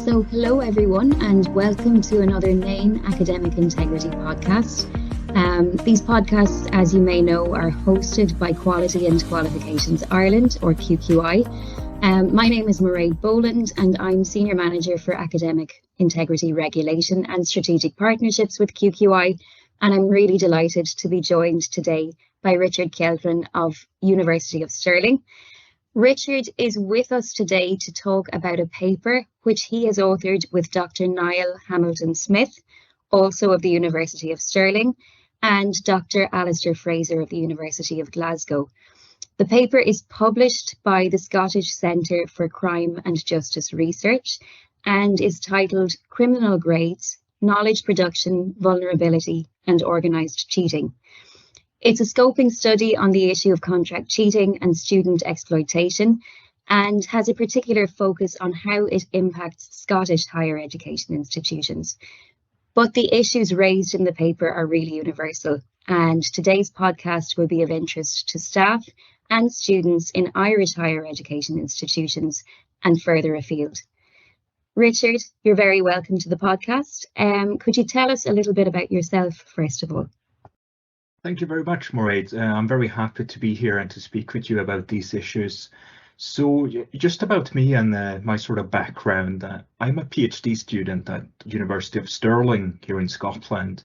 So hello everyone and welcome to another NAIN Academic Integrity podcast. These podcasts, as you may know, are hosted by Quality and Qualifications Ireland, or QQI. My name is Mairéad Boland and I'm Senior Manager for Academic Integrity Regulation and Strategic Partnerships with QQI, and I'm really delighted to be joined today by Richard Kjellgren of University of Stirling. Richard is with us today to talk about a paper which he has authored with Dr Niall Hamilton-Smith, also of the University of Stirling, and Dr Alistair Fraser of the University of Glasgow. The paper is published by the Scottish Centre for Crime and Justice Research and is titled Criminal Grades, Knowledge Production, Vulnerability and Organised Cheating. It's a scoping study on the issue of contract cheating and student exploitation and has a particular focus on how it impacts Scottish higher education institutions. But the issues raised in the paper are really universal, and today's podcast will be of interest to staff and students in Irish higher education institutions and further afield. Richard, you're very welcome to the podcast. Could you tell us a little bit about yourself, first of all? Thank you very much, Mairéad. I'm very happy to be here and to speak with you about these issues. So just about me and my sort of background, I'm a PhD student at University of Stirling here in Scotland.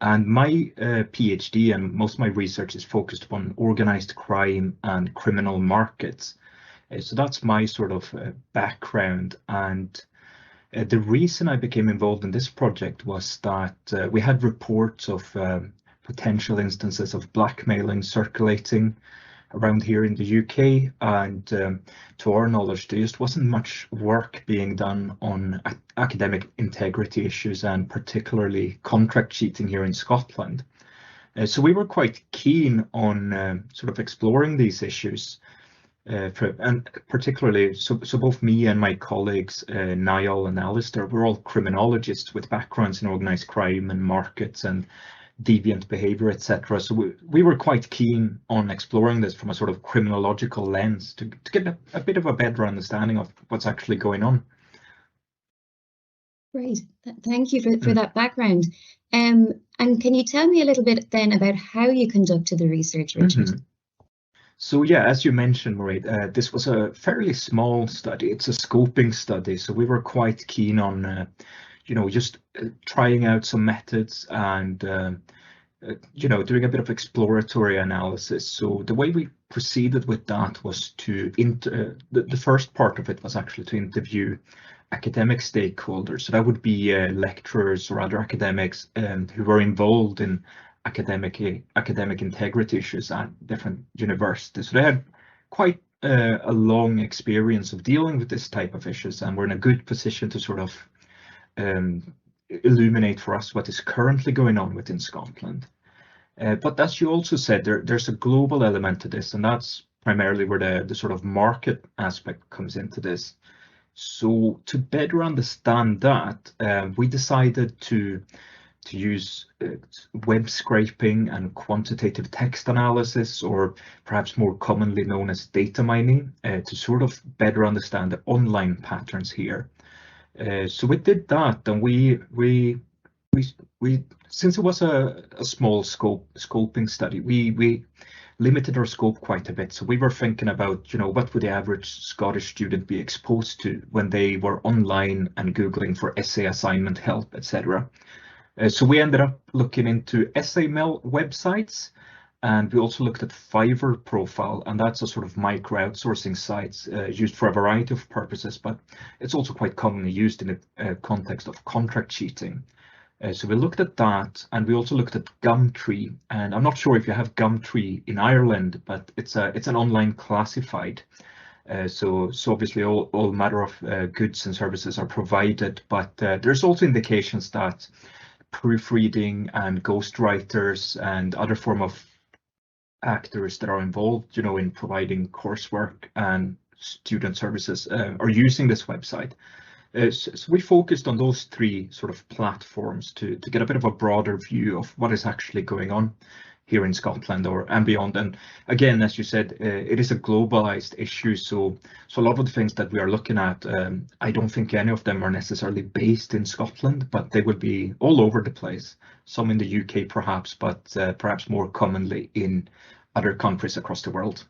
And my PhD and most of my research is focused upon organised crime and criminal markets. So that's my sort of background. And the reason I became involved in this project was that we had reports of potential instances of blackmailing circulating around here in the UK, and to our knowledge there just wasn't much work being done on academic integrity issues and particularly contract cheating here in Scotland. So we were quite keen on sort of exploring these issues, and particularly so both me and my colleagues Niall and Alistair, we're all criminologists with backgrounds in organised crime and markets and deviant behaviour, etc. So we were quite keen on exploring this from a sort of criminological lens to get a bit of a better understanding of what's actually going on. Great, thank you for that background. And can you tell me a little bit then about how you conducted the research, Richard? Mm-hmm. So yeah, as you mentioned, Mairéad, this was a fairly small study. It's a scoping study, so we were quite keen on just trying out some methods and doing a bit of exploratory analysis. So the way we proceeded with that was to the first part of it was actually to interview academic stakeholders. So that would be lecturers or other academics who were involved in academic integrity issues at different universities. So they had quite a long experience of dealing with this type of issues, and we're in a good position to sort of illuminate for us what is currently going on within Scotland. But as you also said, there's a global element to this, and that's primarily where the sort of market aspect comes into this. So to better understand that, we decided to use web scraping and quantitative text analysis, or perhaps more commonly known as data mining, to sort of better understand the online patterns here. So we did that, and we since it was a small scoping study, we limited our scope quite a bit. So we were thinking about, what would the average Scottish student be exposed to when they were online and Googling for essay assignment help, etc. So we ended up looking into essay mail websites, and we also looked at Fiverr profile, and that's a sort of micro outsourcing site used for a variety of purposes, but it's also quite commonly used in the context of contract cheating. So we looked at that, and we also looked at Gumtree, and I'm not sure if you have Gumtree in Ireland, but it's an online classified. So obviously all matter of goods and services are provided, but there's also indications that proofreading and ghostwriters and other form of actors that are involved, in providing coursework and student services are using this website. So we focused on those three sort of platforms to get a bit of a broader view of what is actually going on. here in Scotland or and beyond. And again, as you said, it is a globalized issue. So a lot of the things that we are looking at, I don't think any of them are necessarily based in Scotland, but they will be all over the place. Some in the UK perhaps, but perhaps more commonly in other countries across the world.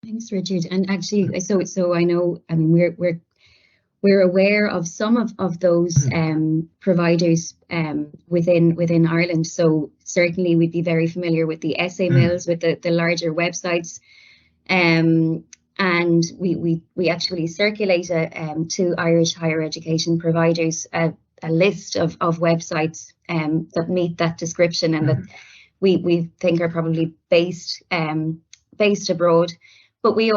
Thanks, Richard. And actually, so I know, I mean, we're aware of some of those providers within Ireland. So certainly we'd be very familiar with the essay mills, with the larger websites. And we actually circulate to Irish higher education providers a list of websites that meet that description and that we think are probably based abroad. But we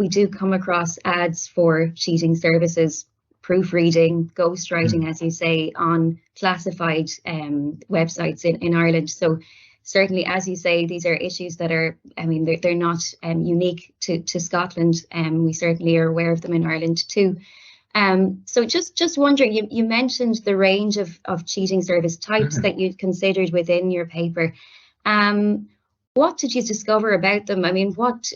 do come across ads for cheating services, proofreading, ghostwriting, as you say, on classified websites in Ireland. So certainly, as you say, these are issues that are, I mean, they're not unique to Scotland. We certainly are aware of them in Ireland too. So just wondering, you mentioned the range of cheating service types that you considered within your paper. What did you discover about them? I mean, what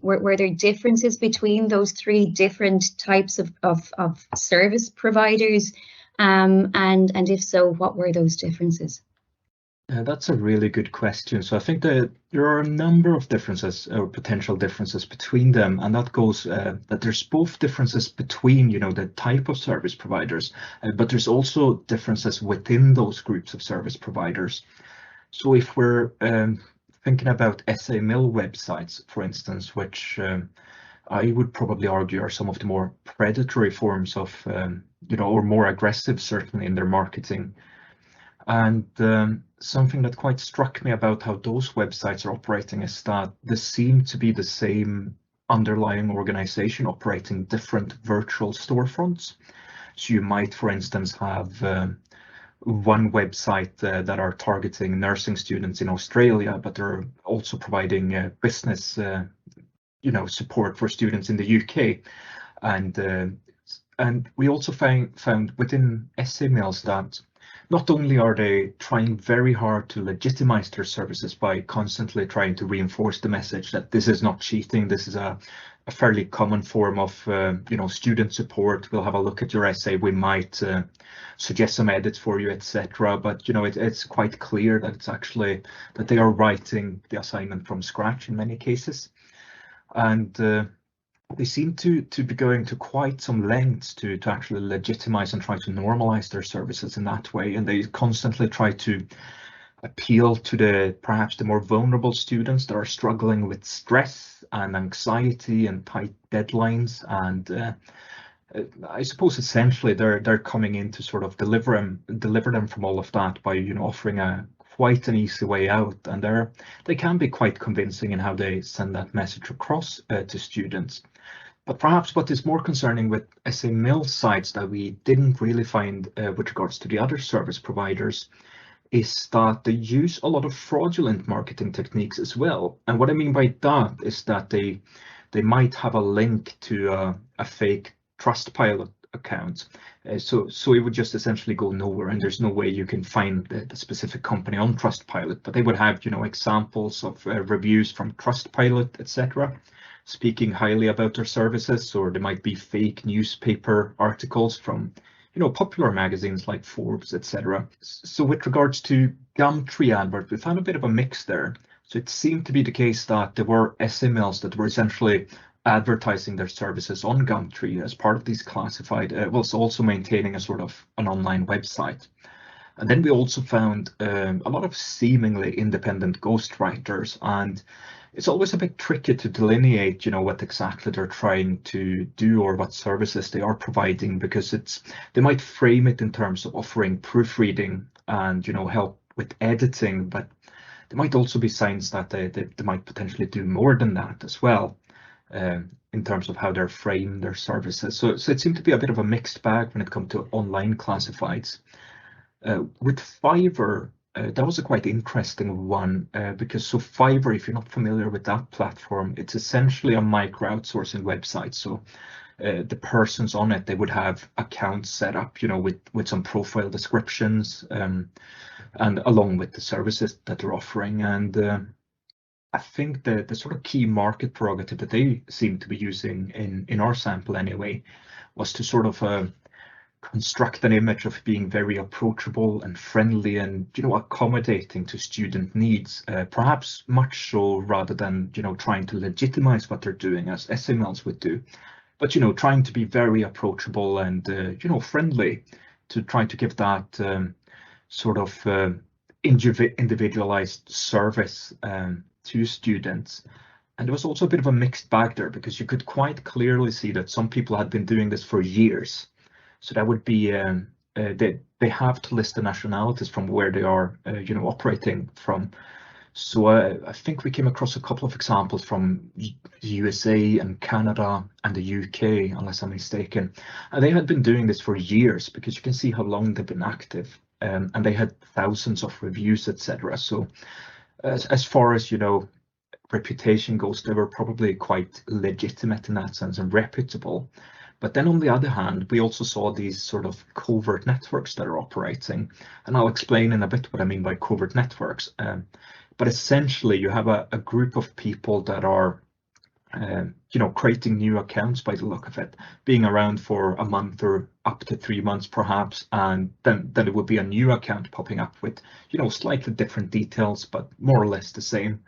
were there differences between those three different types of service providers? And if so, what were those differences? That's a really good question. So I think that there are a number of differences or potential differences between them, and that goes that there's both differences between, the type of service providers, but there's also differences within those groups of service providers. So if we're thinking about essay mill websites, for instance, which I would probably argue are some of the more predatory forms of, or more aggressive, certainly in their marketing. And something that quite struck me about how those websites are operating is that they seem to be the same underlying organization operating different virtual storefronts. So you might, for instance, have one website that are targeting nursing students in Australia, but they're also providing business, support for students in the UK. And we also found within essay mills that not only are they trying very hard to legitimize their services by constantly trying to reinforce the message that this is not cheating, this is a fairly common form of student support. We'll have a look at your essay, we might suggest some edits for you, etc. But it's quite clear that it's actually that they are writing the assignment from scratch in many cases, and they seem to be going to quite some lengths to actually legitimize and try to normalize their services in that way, and they constantly try to appeal to perhaps the more vulnerable students that are struggling with stress and anxiety and tight deadlines. And I suppose essentially they're coming in to sort of deliver them from all of that by offering quite an easy way out, and they can be quite convincing in how they send that message across to students. But perhaps what is more concerning with essay mill sites that we didn't really find with regards to the other service providers is that they use a lot of fraudulent marketing techniques as well. And what I mean by that is that they might have a link to a fake Trustpilot account. So it would just essentially go nowhere, and there's no way you can find the specific company on Trustpilot, but they would have examples of reviews from Trustpilot, etc., speaking highly about their services, or there might be fake newspaper articles from popular magazines like Forbes, etc. So with regards to Gumtree advert, we found a bit of a mix there. So it seemed to be the case that there were essay mills that were essentially advertising their services on Gumtree as part of these classified, whilst also maintaining a sort of an online website. And then we also found a lot of seemingly independent ghostwriters, and it's always a bit tricky to delineate, what exactly they're trying to do or what services they are providing, because they might frame it in terms of offering proofreading and, help with editing, but there might also be signs that they might potentially do more than that as well, in terms of how they're framed their services. So it seemed to be a bit of a mixed bag when it comes to online classifieds. With Fiverr, that was a quite interesting one, because Fiverr, if you're not familiar with that platform, it's essentially a micro outsourcing website. So the persons on it, they would have accounts set up, with some profile descriptions, and along with the services that they're offering. And I think the sort of key market prerogative that they seem to be using in our sample anyway was to sort of construct an image of being very approachable and friendly and accommodating to student needs, perhaps much so rather than trying to legitimize what they're doing as SMLs would do, but trying to be very approachable and friendly, to try to give that sort of individualized service to students. And there was also a bit of a mixed bag there, because you could quite clearly see that some people had been doing this for years. So that would be they have to list the nationalities from where they are operating from. So I think we came across a couple of examples from the USA and Canada and the UK, unless I'm mistaken. And they had been doing this for years, because you can see how long they've been active, and they had thousands of reviews, etc. So as far as reputation goes, they were probably quite legitimate in that sense and reputable. But then on the other hand, we also saw these sort of covert networks that are operating. And I'll explain in a bit what I mean by covert networks. But essentially, you have a group of people that are, creating new accounts by the look of it, being around for a month or up to 3 months perhaps. And then it would be a new account popping up with, slightly different details, but more or less the same.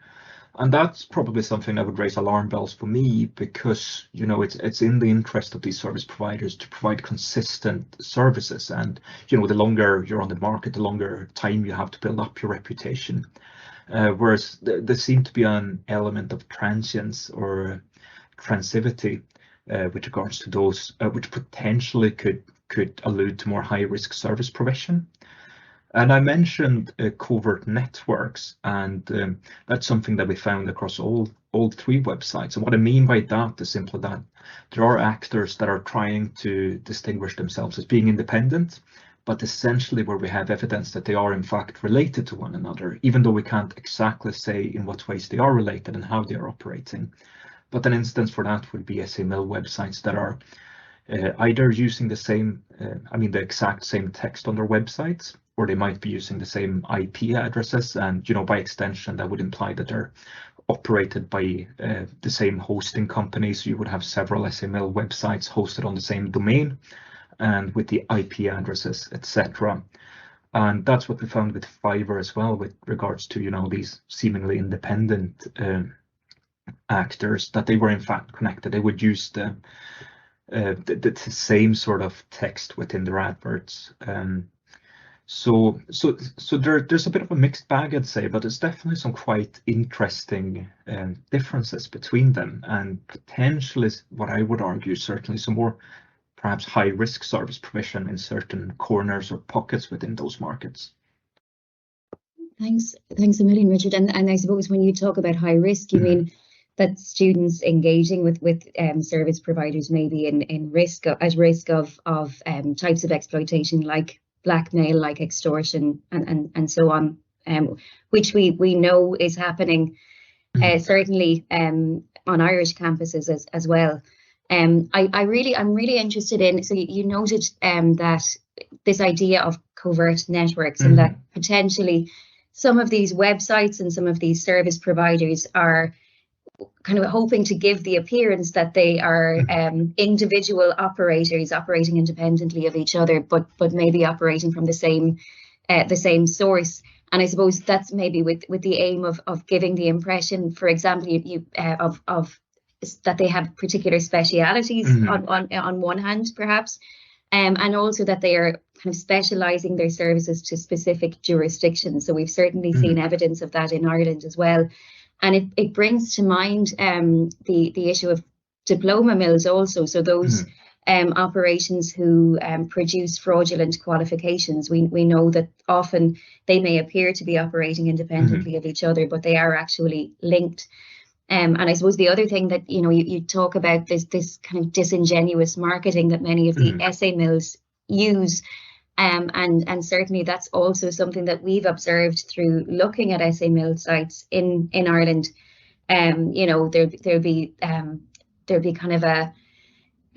And that's probably something that would raise alarm bells for me, because it's in the interest of these service providers to provide consistent services. And the longer you're on the market, the longer time you have to build up your reputation. Whereas there seemed to be an element of transience or transivity with regards to those, which potentially could allude to more high risk service provision. And I mentioned covert networks, and that's something that we found across all 3 websites. And what I mean by that is simply that there are actors that are trying to distinguish themselves as being independent, but essentially where we have evidence that they are in fact related to one another, even though we can't exactly say in what ways they are related and how they are operating. But an instance for that would be SML websites that are either using the same, the exact same text on their websites, or they might be using the same IP addresses, and by extension that would imply that they're operated by the same hosting company. So you would have several SML websites hosted on the same domain and with the IP addresses, etc. And that's what we found with Fiverr as well, with regards to these seemingly independent actors, that they were in fact connected. They would use the same sort of text within their adverts. So there's a bit of a mixed bag, I'd say, but there's definitely some quite interesting differences between them, and potentially, what I would argue, certainly some more perhaps high risk service provision in certain corners or pockets within those markets. Thanks a million, Richard. And I suppose when you talk about high risk, you mean that students engaging with service providers may be at risk of types of exploitation like blackmail, like extortion, and so on, which we know is happening certainly on Irish campuses as well. I'm really interested in, so you noted that this idea of covert networks, and that potentially some of these websites and some of these service providers are kind of hoping to give the appearance that they are individual operators operating independently of each other, but maybe operating from the same source. And I suppose that's maybe with the aim of giving the impression, for example, of that they have particular specialities on one hand, perhaps, and also that they are kind of specialising their services to specific jurisdictions. So we've certainly seen evidence of that in Ireland as well. And it brings to mind the issue of diploma mills also. So those operations who produce fraudulent qualifications, we know that often they may appear to be operating independently of each other, but they are actually linked. And I suppose the other thing that, you talk about this kind of disingenuous marketing that many of the essay mills use. And certainly that's also something that we've observed through looking at essay mill sites in Ireland. There'll be kind of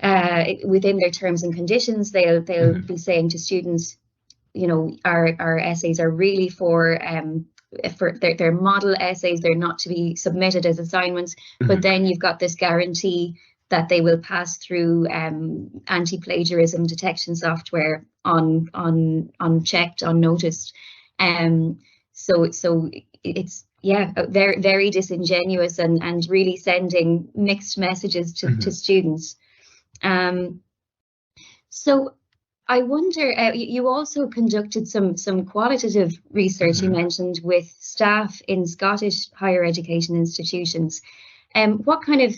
within their terms and conditions, they'll be saying to students, you know, our essays are really for their model essays. They're not to be submitted as assignments. But then you've got this guarantee that they will pass through anti-plagiarism detection software unchecked, unnoticed. So it's very, very disingenuous and really sending mixed messages to students. So I wonder, you also conducted some qualitative research, you mentioned, with staff in Scottish higher education institutions. What kind of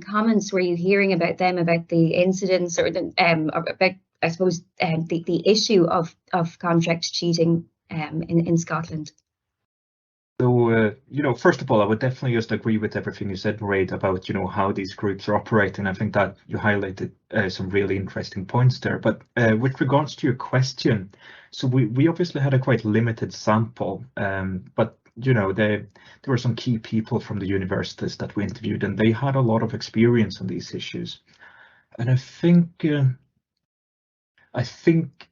comments were you hearing about them, about the incidents, or about, I suppose, the issue of contract cheating in Scotland? So, you know, first of all, I would definitely just agree with everything you said, Mairéad, about, you know, how these groups are operating. I think that you highlighted some really interesting points there. But with regards to your question, so we obviously had a quite limited sample, but, you know, there were some key people from the universities that we interviewed, and they had a lot of experience on these issues. And I think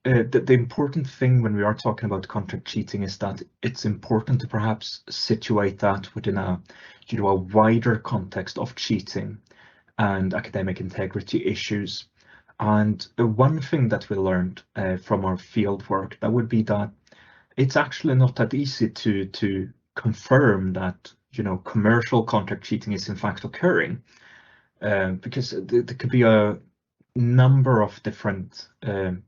that the important thing when we are talking about contract cheating is that it's important to perhaps situate that within a wider context of cheating and academic integrity issues. And one thing that we learned from our field work, that would be that it's actually not that easy to confirm that, you know, commercial contract cheating is in fact occurring, because there could be a number of different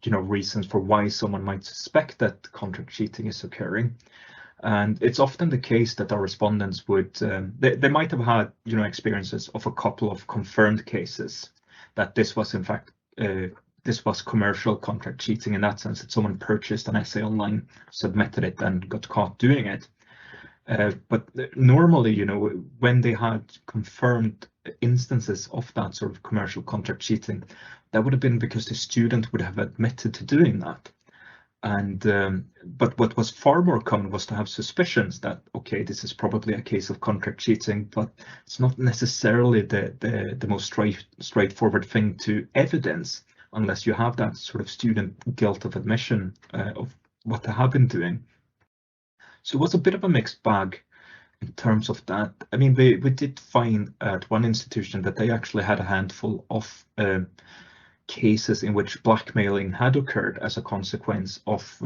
reasons for why someone might suspect that contract cheating is occurring. And it's often the case that our respondents would they might have had, you know, experiences of a couple of confirmed cases that this was in fact this was commercial contract cheating, in that sense that someone purchased an essay online, submitted it, and got caught doing it. But normally, you know, when they had confirmed instances of that sort of commercial contract cheating, that would have been because the student would have admitted to doing that. And but what was far more common was to have suspicions that, okay, this is probably a case of contract cheating, but it's not necessarily the most straightforward thing to evidence unless you have that sort of student guilt of admission of what they have been doing. So it was a bit of a mixed bag in terms of that. I mean, we did find at one institution that they actually had a handful of cases in which blackmailing had occurred as a consequence of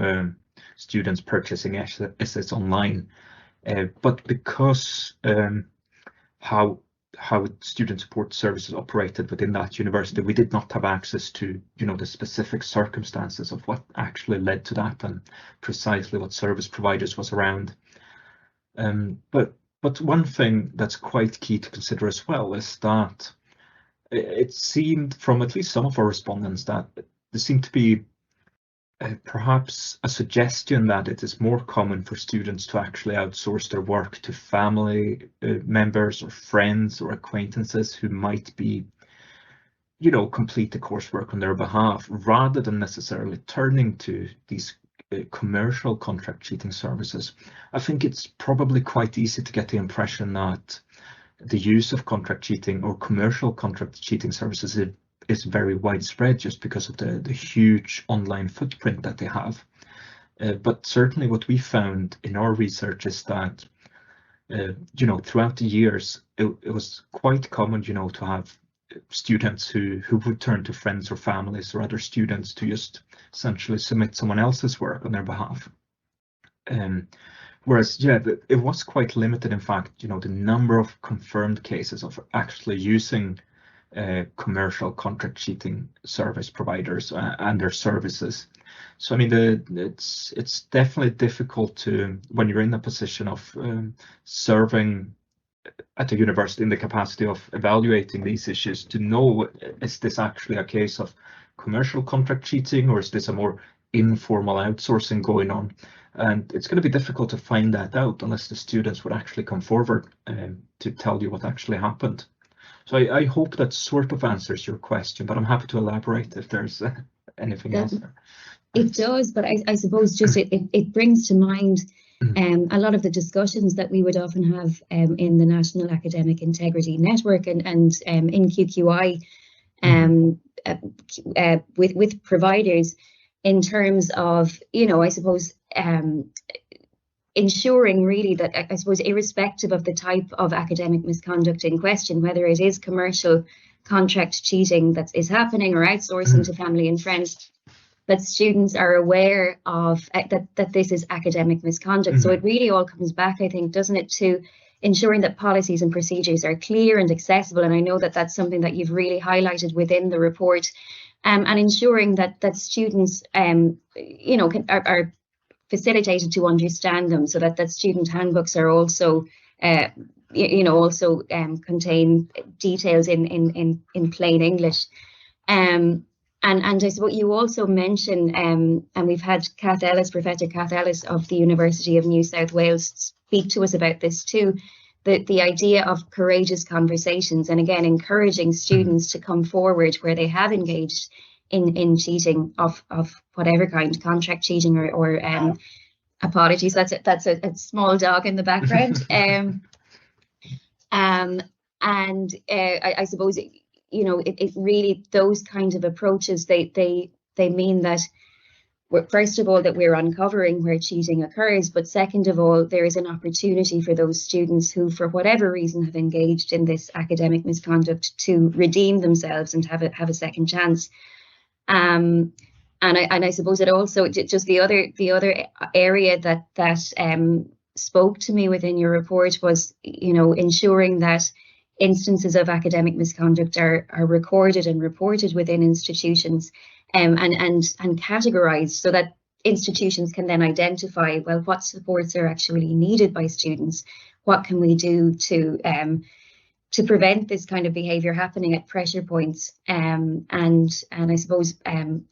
students purchasing essays online. But because how student support services operated within that university, we did not have access to, you know, the specific circumstances of what actually led to that and precisely what service providers was around. But one thing that's quite key to consider as well is that it seemed from at least some of our respondents that there seemed to be perhaps a suggestion that it is more common for students to actually outsource their work to family members or friends or acquaintances who might be, you know, complete the coursework on their behalf, rather than necessarily turning to these commercial contract cheating services. I think it's probably quite easy to get the impression that the use of contract cheating or commercial contract cheating services is very widespread just because of the huge online footprint that they have. But certainly what we found in our research is that, you know, throughout the years, it was quite common, you know, to have students who would turn to friends or families or other students to just essentially submit someone else's work on their behalf. Whereas, yeah, it was quite limited, in fact, you know, the number of confirmed cases of actually using commercial contract cheating service providers and their services. So I mean, it's definitely difficult to, when you're in a position of serving at a university in the capacity of evaluating these issues, to know, is this actually a case of commercial contract cheating, or is this a more informal outsourcing going on? And it's going to be difficult to find that out unless the students would actually come forward to tell you what actually happened. So I hope that sort of answers your question, but I'm happy to elaborate if there's anything else there. It does, but I suppose just it brings to mind a lot of the discussions that we would often have in the National Academic Integrity Network and in QQI, with providers in terms of, I suppose, ensuring really that, I suppose, irrespective of the type of academic misconduct in question, whether it is commercial contract cheating that is happening or outsourcing to family and friends, that students are aware of that this is academic misconduct. So it really all comes back, I think, doesn't it, to ensuring that policies and procedures are clear and accessible. And I know that that's something that you've really highlighted within the report, and ensuring that students, are facilitated to understand them, so that student handbooks are also, contain details in plain English. And I suppose you also mentioned, and we've had Professor Kath Ellis of the University of New South Wales speak to us about this too, the idea of courageous conversations, and again, encouraging students to come forward where they have engaged in cheating of whatever kind, contract cheating or apologies, that's a small dog in the background. I suppose, it really, those kinds of approaches, they mean that, first of all, that we're uncovering where cheating occurs, but second of all, there is an opportunity for those students who, for whatever reason, have engaged in this academic misconduct to redeem themselves and have a second chance. And I suppose it also, just the other area that spoke to me within your report was, ensuring that instances of academic misconduct are recorded and reported within institutions, and categorized, so that institutions can then identify, well, what supports are actually needed by students, what can we do to prevent this kind of behaviour happening at pressure points, and I suppose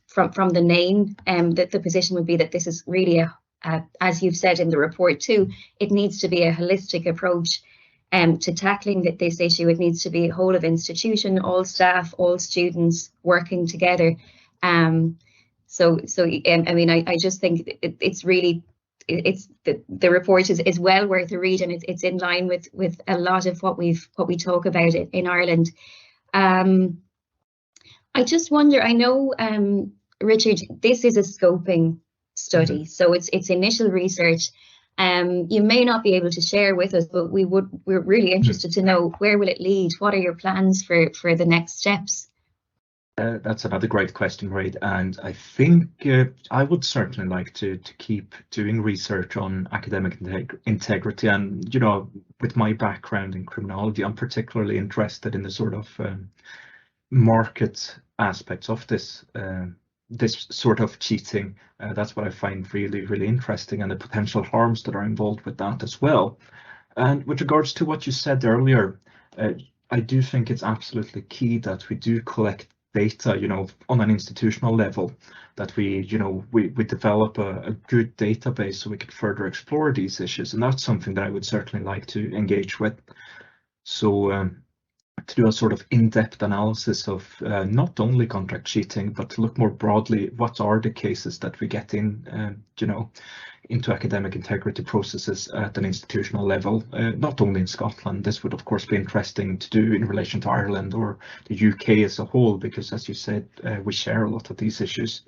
from the NAIN, that the position would be that this is really as you've said in the report too, it needs to be a holistic approach to tackling this issue. It needs to be a whole of institution, all staff, all students working together. I just think it's really, the report is well worth a read, and it's in line with a lot of what we talk about in Ireland. I just wonder, I know, Richard, this is a scoping study, so it's initial research. You may not be able to share with us, but we're really interested to know, where will it lead? What are your plans for the next steps? That's another great question, Mairéad, and I think I would certainly like to keep doing research on academic integrity. And with my background in criminology, I'm particularly interested in the sort of market aspects of this sort of cheating. That's what I find really, really interesting, and the potential harms that are involved with that as well. And with regards to what you said earlier, I do think it's absolutely key that we do collect data, on an institutional level, that we develop a good database so we can further explore these issues. And that's something that I would certainly like to engage with. So to do a sort of in-depth analysis of not only contract cheating, but to look more broadly, what are the cases that we get into academic integrity processes at an institutional level, not only in Scotland. This would of course be interesting to do in relation to Ireland or the UK as a whole, because as you said, we share a lot of these issues.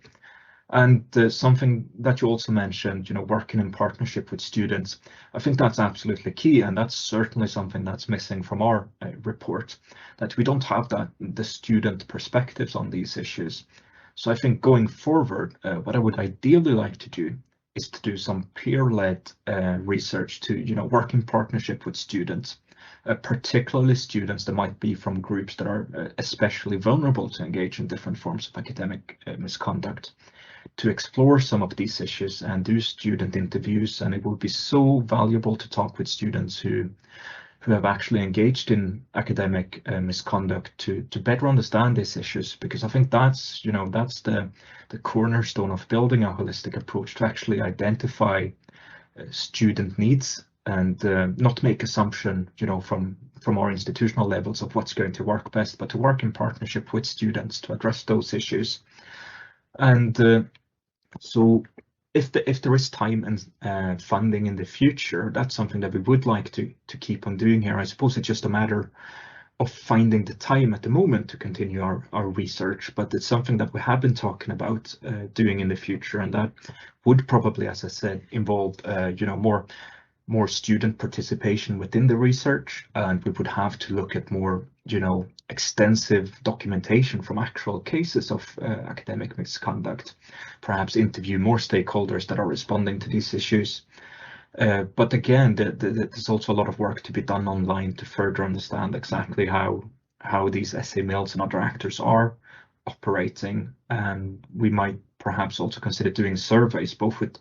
And something that you also mentioned, working in partnership with students, I think that's absolutely key, and that's certainly something that's missing from our report, that we don't have the student perspectives on these issues. So I think going forward, what I would ideally like to do is to do some peer-led research to work in partnership with students, particularly students that might be from groups that are especially vulnerable to engage in different forms of academic misconduct, to explore some of these issues and do student interviews. And it would be so valuable to talk with students who have actually engaged in academic misconduct to better understand these issues, because I think that's the cornerstone of building a holistic approach, to actually identify student needs and not make assumption from our institutional levels of what's going to work best, but to work in partnership with students to address those issues. And so if there is time and funding in the future, that's something that we would like to keep on doing here. I suppose it's just a matter finding the time at the moment to continue our research, but it's something that we have been talking about doing in the future, and that would probably, as I said, involve more student participation within the research, and we would have to look at more extensive documentation from actual cases of academic misconduct, perhaps interview more stakeholders that are responding to these issues. But again, there's also a lot of work to be done online to further understand exactly how these essay mills and other actors are operating. And we might perhaps also consider doing surveys, both with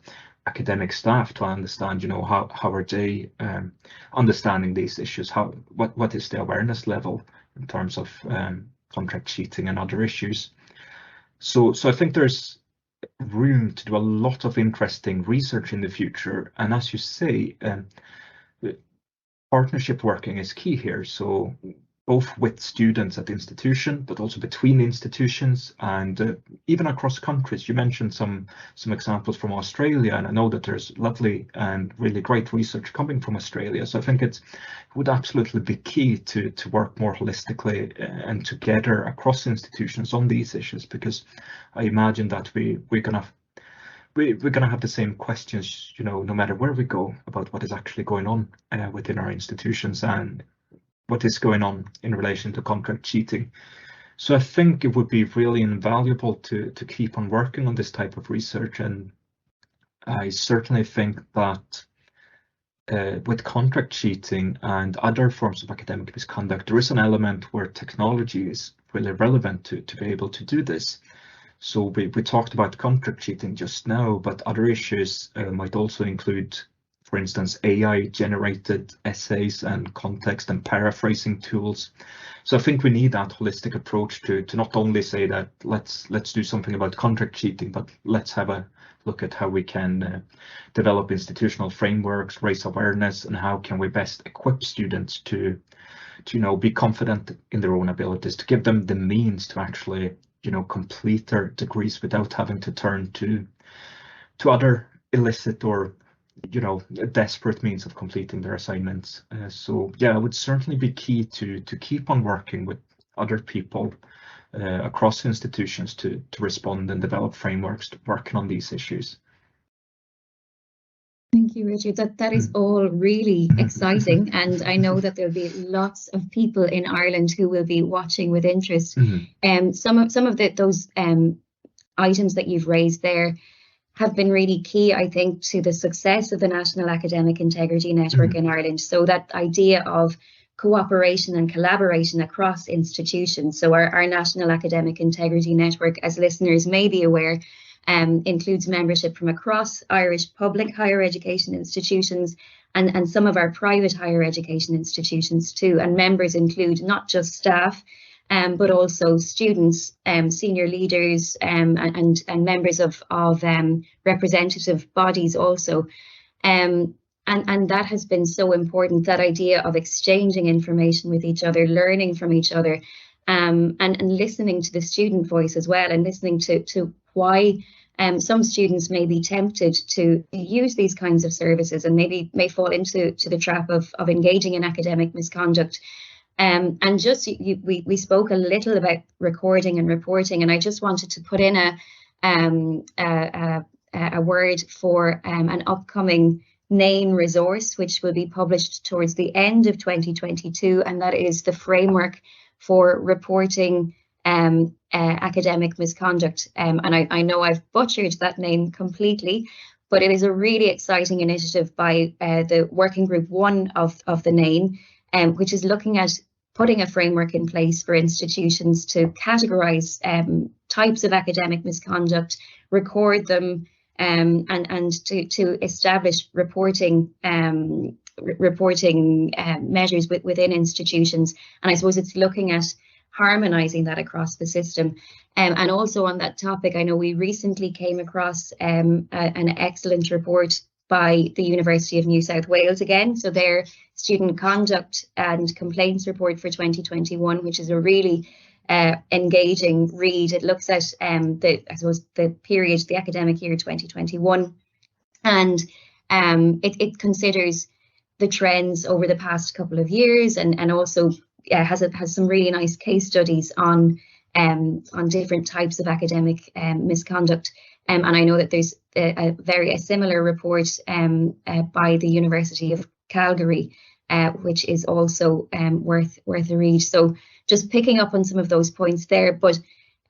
academic staff, to understand, how are they understanding these issues? What is the awareness level in terms of contract cheating and other issues? So I think there's room to do a lot of interesting research in the future, and as you say, partnership working is key here. So both with students at the institution, but also between institutions, and even across countries. You mentioned some examples from Australia, and I know that there's lovely and really great research coming from Australia. So I think it would absolutely be key to work more holistically and together across institutions on these issues, because I imagine that we're gonna have the same questions, no matter where we go, about what is actually going on within our institutions and what is going on in relation to contract cheating. So I think it would be really invaluable to keep on working on this type of research. And I certainly think that with contract cheating and other forms of academic misconduct, there is an element where technology is really relevant to be able to do this. So we talked about contract cheating just now, but other issues might also include, for instance, AI-generated essays and context and paraphrasing tools. So I think we need that holistic approach to not only say that let's do something about contract cheating, but let's have a look at how we can develop institutional frameworks, raise awareness, and how can we best equip students to be confident in their own abilities, to give them the means to actually complete their degrees without having to turn to other illicit or desperate means of completing their assignments. So yeah, it would certainly be key to keep on working with other people across institutions to respond and develop frameworks to working on these issues. Thank you, Richard. That is all really exciting, and I know that there'll be lots of people in Ireland who will be watching with interest. Some of those items that you've raised there have been really key, I think, to the success of the National Academic Integrity Network in Ireland. So that idea of cooperation and collaboration across institutions. So our National Academic Integrity Network, as listeners may be aware, includes membership from across Irish public higher education institutions and some of our private higher education institutions too. And members include not just staff, but also students, senior leaders, and members of representative bodies also. And that has been so important, that idea of exchanging information with each other, learning from each other, and listening to the student voice as well, and listening to why some students may be tempted to use these kinds of services and maybe may fall into the trap of engaging in academic misconduct. And just we spoke a little about recording and reporting, and I just wanted to put in a word for an upcoming NAIN resource, which will be published towards the end of 2022, and that is the framework for reporting academic misconduct. And I know I've butchered that name completely, but it is a really exciting initiative by the Working Group 1 of the NAIN, which is looking at putting a framework in place for institutions to categorise types of academic misconduct, record them, and to establish reporting measures within institutions. And I suppose it's looking at harmonising that across the system. And also on that topic, I know we recently came across an excellent report by the University of New South Wales again. So their student conduct and complaints report for 2021, which is a really engaging read. It looks at the period, the academic year 2021, and it considers the trends over the past couple of years, and also has some really nice case studies on different types of academic misconduct. And I know that there's a similar report by the University of Calgary, which is also worth a read. So just picking up on some of those points there, but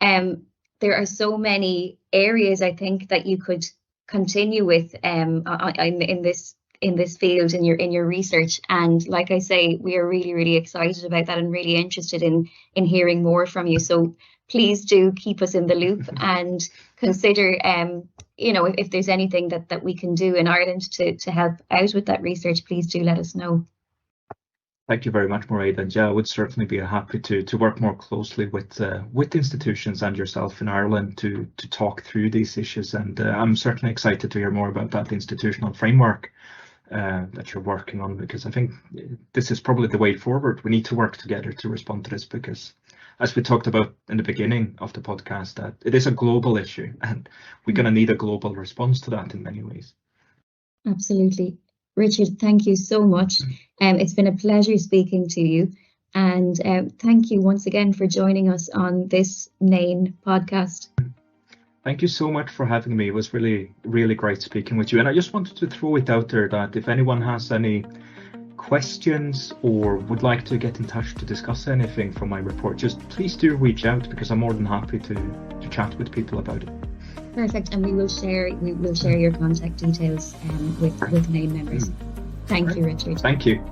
there are so many areas I think that you could continue with in this field in your research. And like I say, we are really excited about that and really interested in hearing more from you. So please do keep us in the loop and consider if there's anything that we can do in Ireland to help out with that research, please do let us know. Thank you very much, Mairéad. And yeah, I would certainly be happy to work more closely with institutions and yourself in Ireland to talk through these issues. And I'm certainly excited to hear more about that institutional framework that you're working on, because I think this is probably the way forward. We need to work together to respond to this, because as we talked about in the beginning of the podcast, that it is a global issue and we're going to need a global response to that in many ways. Absolutely. Richard, thank you so much. It's been a pleasure speaking to you, and thank you once again for joining us on this NAIN podcast. Thank you so much for having me. It was really great speaking with you. And I just wanted to throw it out there that if anyone has any questions or would like to get in touch to discuss anything from my report, just please do reach out, because I'm more than happy to chat with people about it. Perfect, and we will share your contact details with NAIN members. Thank you, Richard. Thank you.